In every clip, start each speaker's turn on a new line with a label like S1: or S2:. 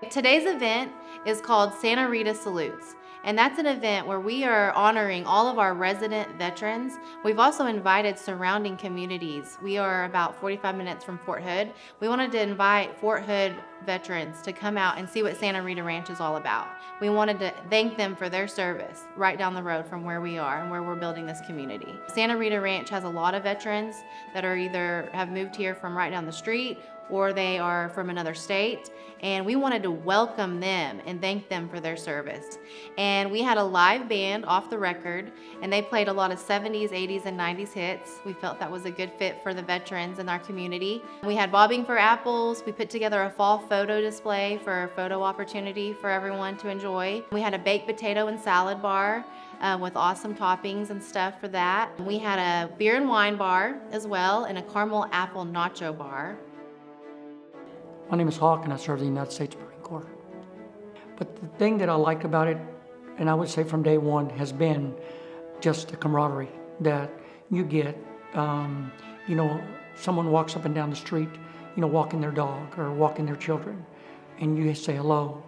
S1: Today's event is called Santa Rita Salutes, and that's an event where we are honoring all of our resident veterans. We've also invited surrounding communities. We are about 45 minutes from Fort Hood. We wanted to invite Fort Hood veterans to come out and see what Santa Rita Ranch is all about. We wanted to thank them for their service right down the road from where we are and where we're building this community. Santa Rita Ranch has a lot of veterans that are either have moved here from right down the street or they are from another state, and we wanted to welcome them and thank them for their service. And we had a live band off the record, and they played a lot of 70s, 80s, and 90s hits. We felt that was a good fit for the veterans in our community. We had bobbing for apples. We put together a fall photo display for a photo opportunity for everyone to enjoy. We had a baked potato and salad bar with awesome toppings and stuff for that. We had a beer and wine bar as well, and a caramel apple nacho bar.
S2: My name is Hawk, and I serve the United States Marine Corps. But the thing that I like about it, and I would say from day one, has been just the camaraderie that you get. Someone walks up and down the street, walking their dog or walking their children, and you say hello.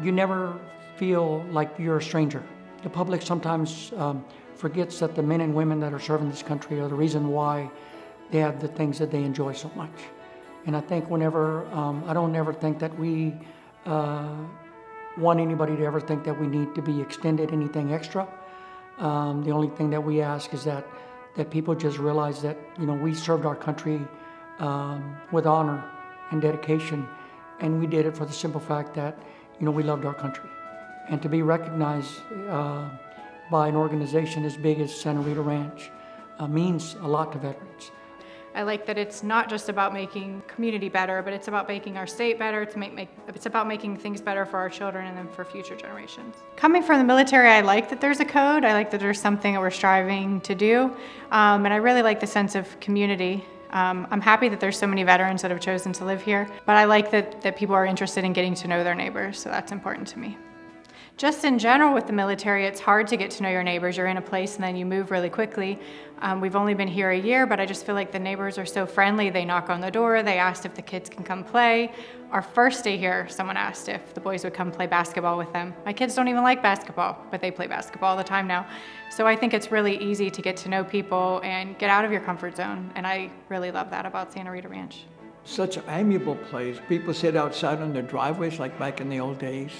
S2: You never feel like you're a stranger. The public sometimes forgets that the men and women that are serving this country are the reason why they have the things that they enjoy so much. And I think I don't ever think that we want anybody to ever think that we need to be extended anything extra. The only thing that we ask is that people just realize that, we served our country with honor and dedication, and we did it for the simple fact that, we loved our country. And to be recognized by an organization as big as Santa Rita Ranch means a lot to veterans.
S3: I like that it's not just about making community better, but it's about making our state better. It's about making things better for our children and then for future generations. Coming from the military, I like that there's a code. I like that there's something that we're striving to do. And I really like the sense of community. I'm happy that there's so many veterans that have chosen to live here, but I like that people are interested in getting to know their neighbors, so that's important to me. Just in general with the military, it's hard to get to know your neighbors. You're in a place and then you move really quickly. We've only been here a year, but I just feel like the neighbors are so friendly. They knock on the door, they asked if the kids can come play. Our first day here, someone asked if the boys would come play basketball with them. My kids don't even like basketball, but they play basketball all the time now. So I think it's really easy to get to know people and get out of your comfort zone, and I really love that about Santa Rita Ranch.
S4: Such an amiable place. People sit outside on their driveways like back in the old days.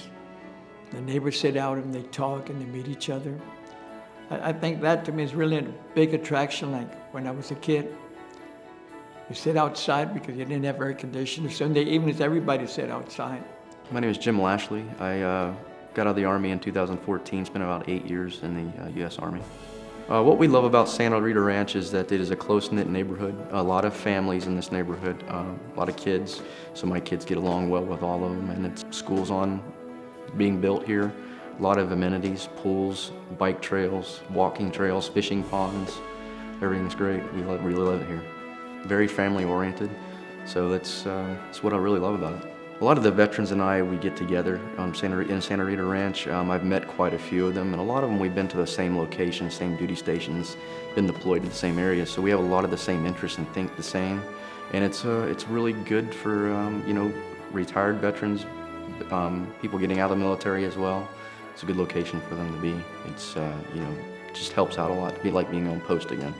S4: The neighbors sit out and they talk and they meet each other. I think that to me is really a big attraction. Like when I was a kid, you sit outside because you didn't have air conditioning. Sunday evenings, everybody sat outside.
S5: My name is Jim Lashley. I got out of the Army in 2014, spent about 8 years in the U.S. Army. What we love about Santa Rita Ranch is that it is a close-knit neighborhood. A lot of families in this neighborhood, a lot of kids. So my kids get along well with all of them, and it's schools on being built here. A lot of amenities, pools, bike trails, walking trails, fishing ponds. Everything's great. We really love it here. Very family oriented, so that's what I really love about it. A lot of the veterans and I, we get together in Santa Rita Ranch. I've met quite a few of them, and a lot of them we've been to the same location, same duty stations, been deployed in the same area, so we have a lot of the same interests and think the same. And it's really good for retired veterans, people getting out of the military as well. It's a good location for them to be. It's just helps out a lot to be like being on post again.